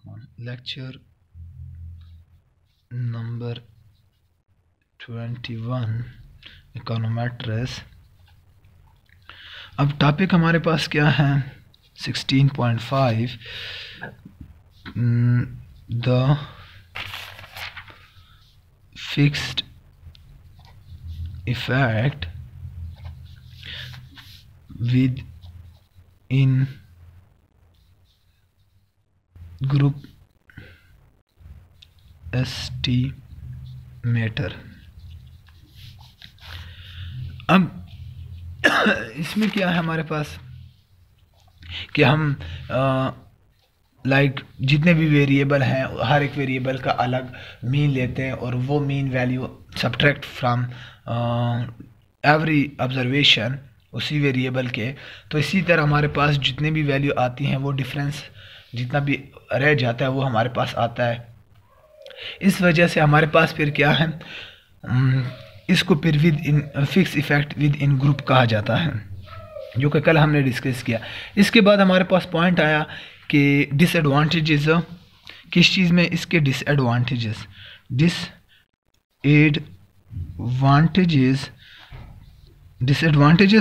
Lecture number 21 econometrics. अब topic हमारे पास क्या है? 16.5 the fixed effect with in group estimator. अब इसमें क्या है हमारे पास कि हम जितने भी वेरिएबल हैं हर एक वेरिएबल का अलग मीन लेते हैं और वो mean value subtract from every observation उसी वेरिएबल के। तो इसी तरह हमारे पास जितने भी वैल्यू आती हैं वो डिफरेंस जितना भी रह जाता है वो हमारे पास आता है। इस वजह से हमारे पास फिर क्या है, इसको फिर with in fix effect with in group कहा जाता है, जो कि कल हमने डिस्कस किया। इसके बाद हमारे पास पॉइंट आया कि डिसएडवांटेजेस, किस चीज़ में इसके डिसएडवांटेजेस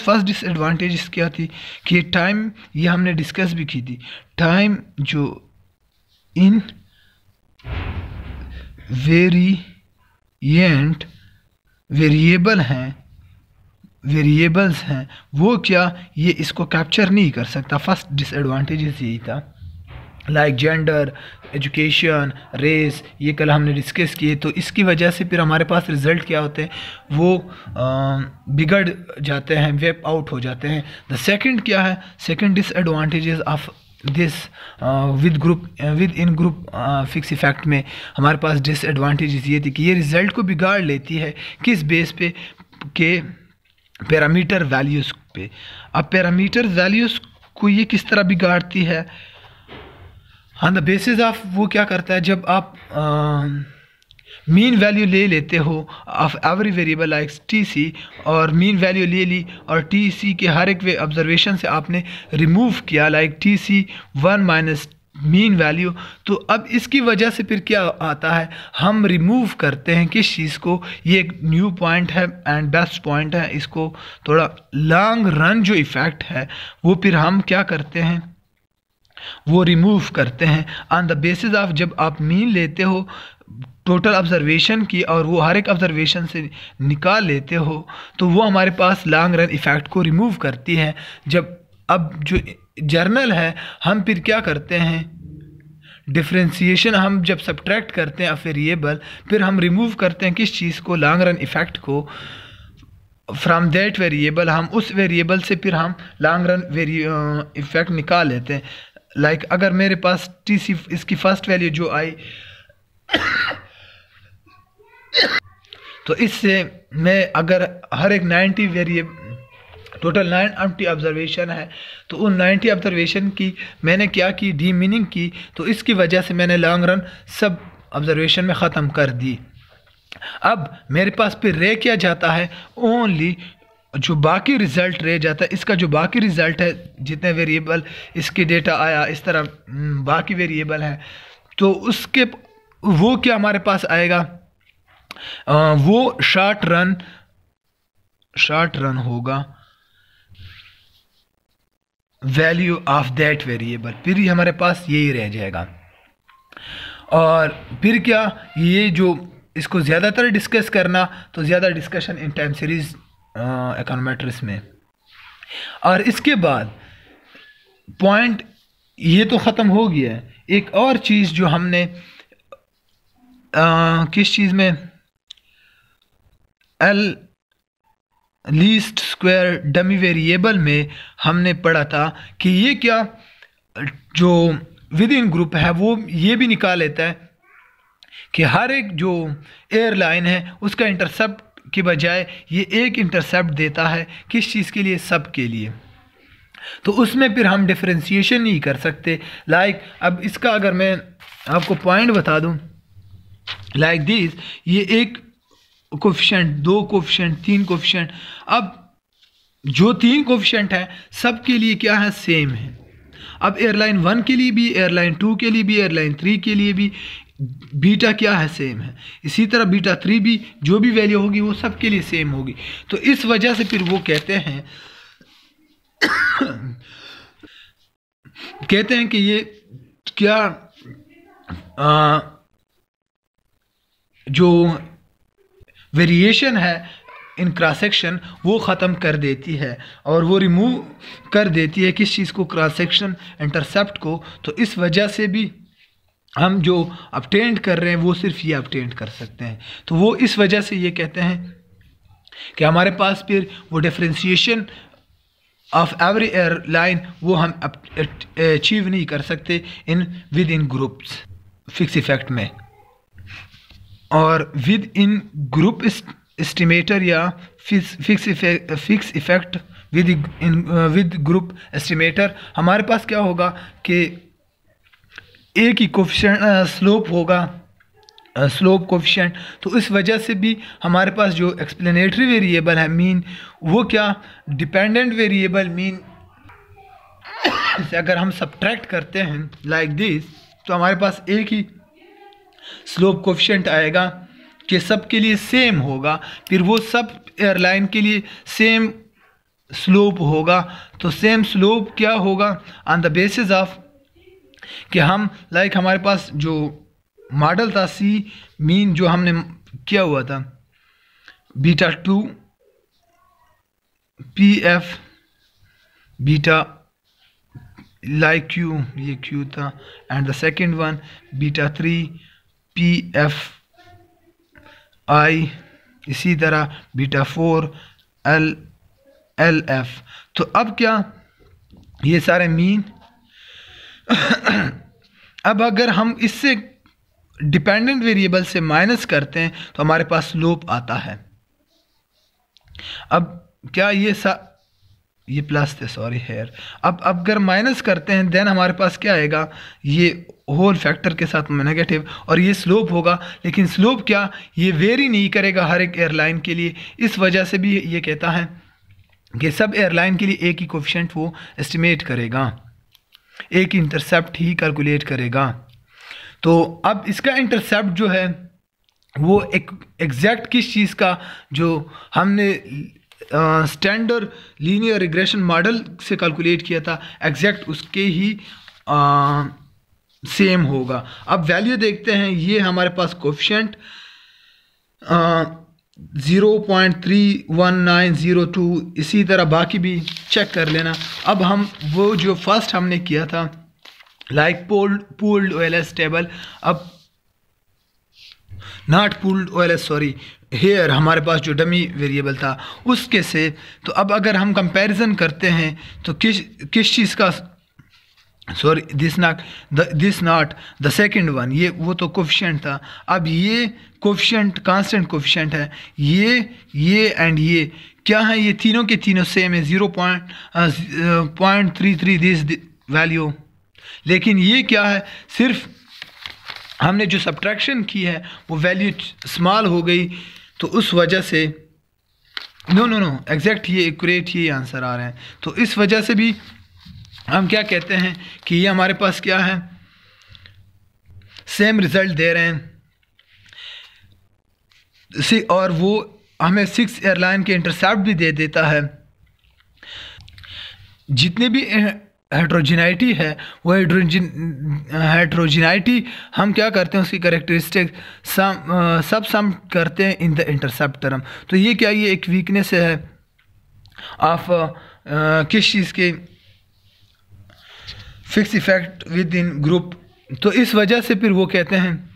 फर्स्ट डिसएडवांटेजेस क्या थी कि टाइम, ये हमने डिस्कस भी की थी। टाइम जो इन वेरिएबल्स हैं वो क्या ये इसको कैप्चर नहीं कर सकता। फर्स्ट डिसएडवांटेजेस यही था। लाइक जेंडर, एजुकेशन, रेस, ये कल हमने डिस्कस किए। तो इसकी वजह से फिर हमारे पास रिजल्ट क्या होते हैं, वो बिगड़ जाते हैं, वेप आउट हो जाते हैं। द सेकंड क्या है, second disadvantages of this with in group fix effect में हमारे पास डिसएडवांटेजेस ये थी कि ये रिजल्ट को बिगाड़ लेती है। किस बेस पे? के पैरामीटर वैल्यूज़ पे। अब पैरामीटर वैल्यूज़ को ये किस तरह बिगाड़ती है? ऑन द बेसिस ऑफ वो क्या करता है, जब आप मीन वैल्यू ले लेते हो of every variable like TC, और मीन वैल्यू ले ली और टीसी के हर एक ऑब्जर्वेशन से आपने रिमूव किया like TC 1 minus mean value. तो अब इसकी वजह से फिर क्या आता है, हम रिमूव करते हैं किस चीज़ को, ये एक न्यू पॉइंट है एंड बेस्ट पॉइंट है। इसको थोड़ा लॉन्ग रन जो इफ़ेक्ट है वो फिर हम क्या करते हैं, वो रिमूव करते हैं ऑन द बेसिस ऑफ जब आप मीन लेते हो टोटल ऑब्जर्वेशन की और वो हर एक ऑब्जर्वेशन से निकाल लेते हो, तो वो हमारे पास लॉन्ग रन इफ़ेक्ट को रिमूव करती है। जब अब जो जर्नल है हम फिर क्या करते हैं, डिफरेंशिएशन हम जब सब्ट्रैक्ट करते हैं वेरिएबल, फिर हम रिमूव करते हैं किस चीज़ को, लॉन्ग रन इफ़ेक्ट को फ्रॉम दैट वेरिएबल। हम उस वेरिएबल से फिर हम लॉन्ग रन इफ़ेक्ट निकाल लेते हैं। लाइक अगर मेरे पास टीसी इसकी फर्स्ट वैल्यू जो आई तो इससे मैं अगर हर एक 90 वेरिएबल टोटल 90 ऑब्जर्वेशन है तो उन 90 ऑब्जर्वेशन की मैंने क्या की, डी मीनिंग की। तो इसकी वजह से मैंने लॉन्ग रन सब ऑब्जर्वेशन में ख़त्म कर दी। अब मेरे पास फिर रह क्या जाता है, ओनली जो बाकी रिज़ल्ट रह जाता है। इसका जो बाकी रिज़ल्ट है, जितने वेरिएबल इसके डेटा आया, इस तरह बाकी वेरिएबल हैं, तो उसके वो क्या हमारे पास आएगा, वो शॉर्ट रन होगा वैल्यू ऑफ दैट वेरिएबल। फिर ही हमारे पास यही रह जाएगा। और फिर क्या, ये जो इसको ज़्यादातर डिस्कस करना, तो ज़्यादा discussion in time series econometrics में। और इसके बाद पॉइंट ये तो ख़त्म हो गया है। एक और चीज़ जो हमने किस चीज़ में, लीस्ट स्क्वायर डमी वेरिएबल में हमने पढ़ा था कि ये क्या, जो विद इन ग्रुप है वो ये भी निकाल लेता है कि हर एक जो एयरलाइन है उसका इंटरसेप्ट की बजाय ये एक इंटरसेप्ट देता है किस चीज़ के लिए, सब के लिए। तो उसमें फिर हम डिफरेंशिएशन नहीं कर सकते। लाइक अब इसका अगर मैं आपको पॉइंट बता दूं, लाइक दिस, ये एक कोफिशिएंट, 2 कोफिशिएंट, 3 कोफिशिएंट। अब जो 3 कोफिशिएंट है सब के लिए क्या है, सेम है। अब एयरलाइन 1 के लिए भी, एयरलाइन 2 के लिए भी, एयरलाइन 3 के लिए भी बीटा क्या है, सेम है। इसी तरह बीटा 3 भी जो भी वैल्यू होगी वो सब के लिए सेम होगी। तो इस वजह से फिर वो कहते हैं कि ये क्या जो वेरिएशन है इन क्रॉस सेक्शन वो ख़त्म कर देती है और वो रिमूव कर देती है किस चीज़ को, क्रॉस सेक्शन इंटरसेप्ट को। तो इस वजह से भी हम जो अपटेंड कर रहे हैं वो सिर्फ ये अपटेंड कर सकते हैं। तो वो इस वजह से ये कहते हैं कि हमारे पास फिर वो डिफरेंशिएशन ऑफ एवरी एयरलाइन वो हम अचीव नहीं कर सकते with in groups fix effect में। और विद इन ग्रुप एस्टिमेटर या fix effect with group estimator हमारे पास क्या होगा कि एक ही कोफिशिएंट स्लोप होगा, स्लोप कोफिशिएंट। तो इस वजह से भी हमारे पास जो एक्सप्लेनेटरी वेरिएबल है मीन, वो क्या डिपेंडेंट वेरिएबल मीन से अगर हम सब्ट्रैक्ट करते हैं लाइक दिस, तो हमारे पास एक ही स्लोप कोफिशिएंट आएगा कि सब के लिए सेम होगा, फिर वो सब एयरलाइन के लिए सेम स्लोप होगा। तो सेम स्लोप क्या होगा ऑन द बेसिस ऑफ कि हम लाइक हमारे पास जो मॉडल था सी मीन जो हमने किया हुआ था beta 2 P F beta like Q, ये क्यू था, and the second one beta 3 P F I, इसी तरह बीटा 4 एल एल एफ। तो अब क्या ये सारे मीन अब अगर हम इससे डिपेंडेंट वेरिएबल से माइनस करते हैं तो हमारे पास स्लोप आता है। अब क्या ये प्लस थे, सॉरी हेयर। अब अगर माइनस करते हैं देन हमारे पास क्या आएगा, ये होल फैक्टर के साथ नेगेटिव, और ये स्लोप होगा। लेकिन स्लोप क्या, ये वेरी नहीं करेगा हर एक एयरलाइन के लिए। इस वजह से भी ये कहता है कि सब एयरलाइन के लिए एक ही कोफिशिएंट वो एस्टिमेट करेगा, एक इंटरसेप्ट ही कैलकुलेट करेगा। तो अब इसका इंटरसेप्ट जो है वो एक एग्जैक्ट किस चीज़ का, जो हमने स्टैंडर्ड लीनियर रिग्रेशन मॉडल से कैलकुलेट किया था, एग्जैक्ट उसके ही सेम होगा। अब वैल्यू देखते हैं, ये हमारे पास कोफिशिएंट 0.31902, इसी तरह बाकी भी चेक कर लेना। अब हम वो जो फर्स्ट हमने किया था लाइक पूल्ड OLS टेबल, अब not pooled OLS sorry here हमारे पास जो डमी वेरिएबल था उसके से। तो अब अगर हम कंपैरिजन करते हैं तो किस चीज़ का, sorry this not the second one, ये वो तो कोफिशिएंट था। अब ये कोफिशिएंट कांस्टेंट कोफिशिएंट है, ये एंड ये क्या है, ये तीनों के तीनों सेम है 0.33 दिस वैल्यू। लेकिन ये क्या है, सिर्फ हमने जो सब्ट्रैक्शन की है वो वैल्यू स्मॉल हो गई, तो उस वजह से नो एग्जैक्ट ये एक्यूरेट ये आंसर आ रहे हैं। तो इस वजह से भी हम क्या कहते हैं कि ये हमारे पास क्या है, सेम रिजल्ट दे रहे हैं। और वो हमें 6 एयरलाइन के इंटरसेप्ट भी दे देता है। जितने भी हेट्रोजिनाइटी है वो हेट्रोजिनाइटी हम क्या करते हैं, उसकी कैरेक्टरिस्टिक सब सम करते हैं इन द इंटरसेप्ट टर्म। तो ये क्या, ये एक वीकनेस है ऑफ किस चीज़ के, fix effect with in group. तो इस वजह से फिर वो कहते हैं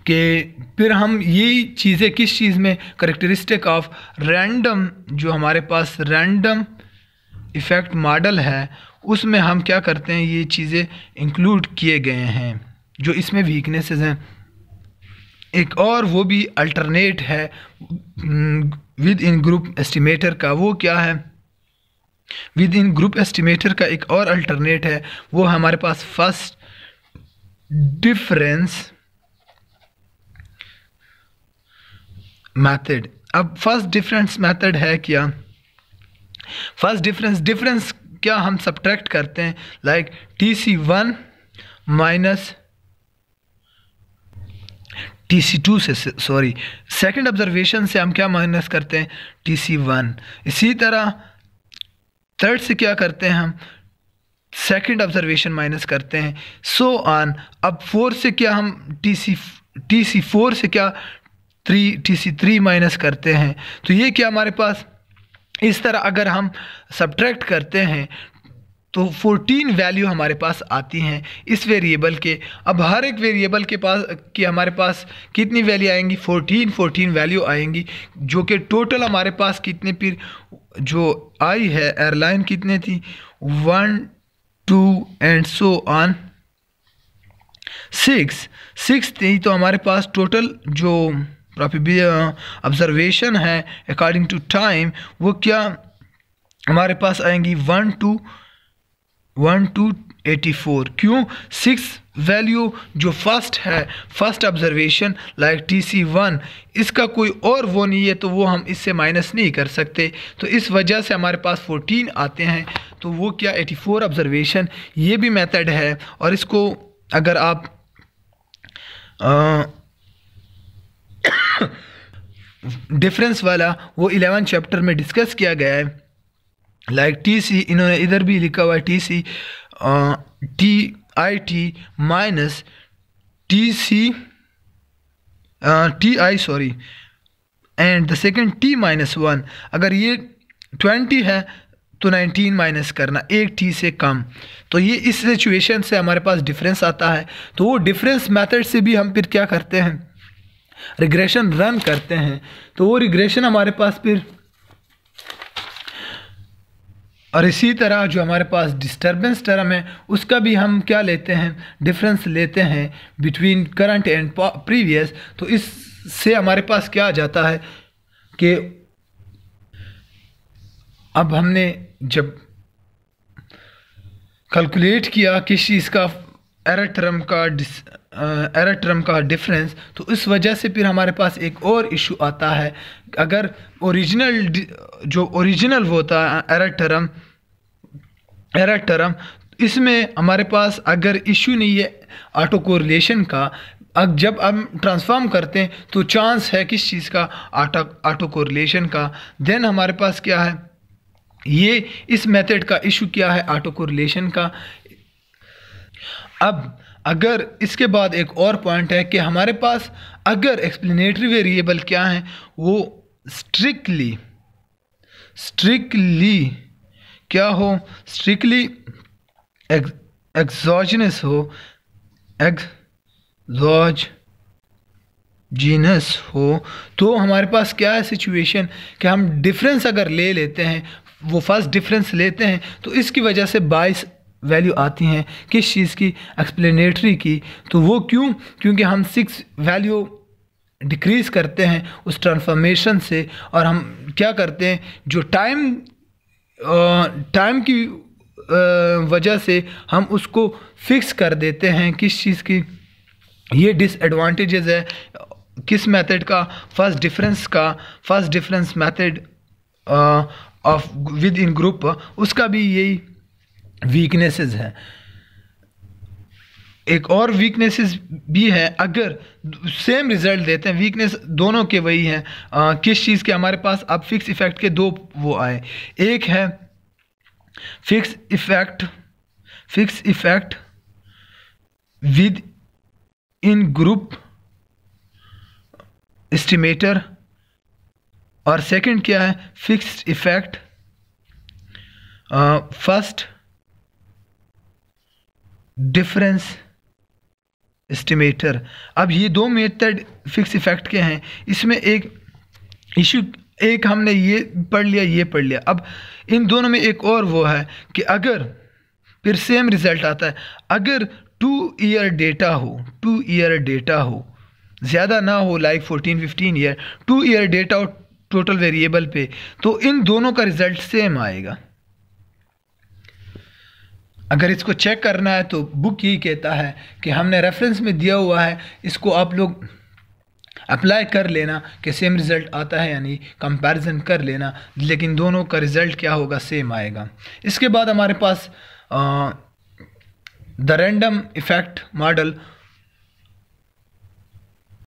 कि फिर हम ये चीज़ें किस चीज़ में, करेक्टरिस्टिक ऑफ रैंडम, जो हमारे पास रैंडम इफ़ेक्ट मॉडल है उसमें हम क्या करते हैं, ये चीज़ें इंक्लूड किए गए हैं जो इसमें वीकनेसेस हैं। एक और वो भी अल्टरनेट है विद इन ग्रुप एस्टिमेटर का, वो क्या है, विद इन ग्रुप एस्टिमेटर का एक और अल्टरनेट है, वो हमारे पास फर्स्ट डिफरेंस मेथड। अब फर्स्ट डिफरेंस मेथड है क्या, फर्स्ट डिफरेंस क्या हम सब्ट्रैक्ट करते हैं, लाइक TC1 माइनस TC2 से, सॉरी सेकंड ऑब्जर्वेशन से हम क्या माइनस करते हैं, TC1। इसी तरह थर्ड से क्या करते हैं, हम सेकंड ऑब्जर्वेशन माइनस करते हैं, सो ऑन। अब 4 से क्या हम TC4 से क्या TC3 माइनस करते हैं। तो ये क्या हमारे पास इस तरह अगर हम सब्ट्रैक्ट करते हैं तो 14 वैल्यू हमारे पास आती हैं इस वेरिएबल के। अब हर एक वेरिएबल के पास कि हमारे पास कितनी वैल्यू आएंगी, 14 वैल्यू आएंगी, जो कि टोटल हमारे पास कितने फिर जो आई है एयरलाइन कितने थी, 1 2 एंड सो ऑन 6 थी। तो हमारे पास टोटल जो ऑब्जर्वेशन है अकॉर्डिंग टू टाइम वो क्या हमारे पास आएंगी 1 to 84। क्यों, 6 वैल्यू जो फर्स्ट है, फर्स्ट ऑब्जर्वेशन लाइक TC1, इसका कोई और वो नहीं है तो वो हम इससे माइनस नहीं कर सकते, तो इस वजह से हमारे पास 14 आते हैं। तो वो क्या 84 ऑब्जर्वेशन, ये भी मेथड है। और इसको अगर आप डिफरेंस वाला वो 11 चैप्टर में डिस्कस किया गया है, लाइक TC इन्होंने इधर भी लिखा हुआ है TC TIT minus TI sorry and the second T-1। अगर ये 20 है तो 19 माइनस करना, एक T से कम। तो ये इस सिचुएशन से हमारे पास डिफरेंस आता है। तो वो डिफरेंस मेथड से भी हम फिर क्या करते हैं, रिग्रेशन रन करते हैं। तो वो रिग्रेशन हमारे पास फिर, और इसी तरह जो हमारे पास डिस्टर्बेंस टर्म है उसका भी हम क्या लेते हैं, डिफरेंस लेते हैं बिटवीन करंट एंड प्रीवियस। तो इससे हमारे पास क्या आ जाता है कि अब हमने जब कैलकुलेट किया किस चीज़ का एरर टर्म का डिफरेंस, तो इस वजह से फिर हमारे पास एक और इशू आता है। अगर ओरिजिनल होता है एरर टर्म, इसमें हमारे पास अगर इशू नहीं है ऑटो कोरिलेशन का, अब जब हम ट्रांसफॉर्म करते हैं तो चांस है किस चीज़ का, ऑटो कोरिलेशन का। देन हमारे पास क्या है, ये इस मेथड का इशू क्या है, ऑटो कोरिलेशन का। अब अगर इसके बाद एक और पॉइंट है कि हमारे पास अगर एक्सप्लेनेटरी वेरिएबल क्या है, वो स्ट्रिक्टली क्या हो, स्ट्रिक्टली एक्सोजिनस हो, तो हमारे पास क्या है सिचुएशन कि हम डिफरेंस अगर ले लेते हैं, वो फर्स्ट डिफरेंस लेते हैं, तो इसकी वजह से 22 वैल्यू आती हैं किस चीज़ की, एक्सप्लेनेटरी की। तो वो क्यों, क्योंकि हम 6 वैल्यू डिक्रीज़ करते हैं उस ट्रांसफॉर्मेशन से, और हम क्या करते हैं जो टाइम की वजह से हम उसको फिक्स कर देते हैं किस चीज़ की। ये डिसएडवांटेजेस है किस मेथड का, first difference method of with in group, उसका भी यही वीकनेसेस है। एक और वीकनेसेस भी है, अगर सेम रिजल्ट देते हैं, वीकनेस दोनों के वही हैं। किस चीज़ के, हमारे पास अब फिक्स इफेक्ट के दो वो आए, एक है fix effect with in group estimator, और सेकंड क्या है, fixed effect first difference estimator. अब ये दो मेथड फिक्स इफेक्ट के हैं, इसमें एक इशू, एक हमने ये पढ़ लिया। अब इन दोनों में एक और वो है कि अगर फिर सेम रिजल्ट आता है, अगर 2 ईयर डेटा हो, ज़्यादा ना हो, लाइक 14-15 ईयर, 2 ईयर डेटा हो टोटल वेरिएबल पे, तो इन दोनों का रिजल्ट सेम आएगा। अगर इसको चेक करना है तो बुक यही कहता है कि हमने रेफरेंस में दिया हुआ है, इसको आप लोग अप्लाई कर लेना कि सेम रिज़ल्ट आता है, यानी कंपैरिजन कर लेना, लेकिन दोनों का रिज़ल्ट क्या होगा, सेम आएगा। इसके बाद हमारे पास द रैंडम इफ़ेक्ट मॉडल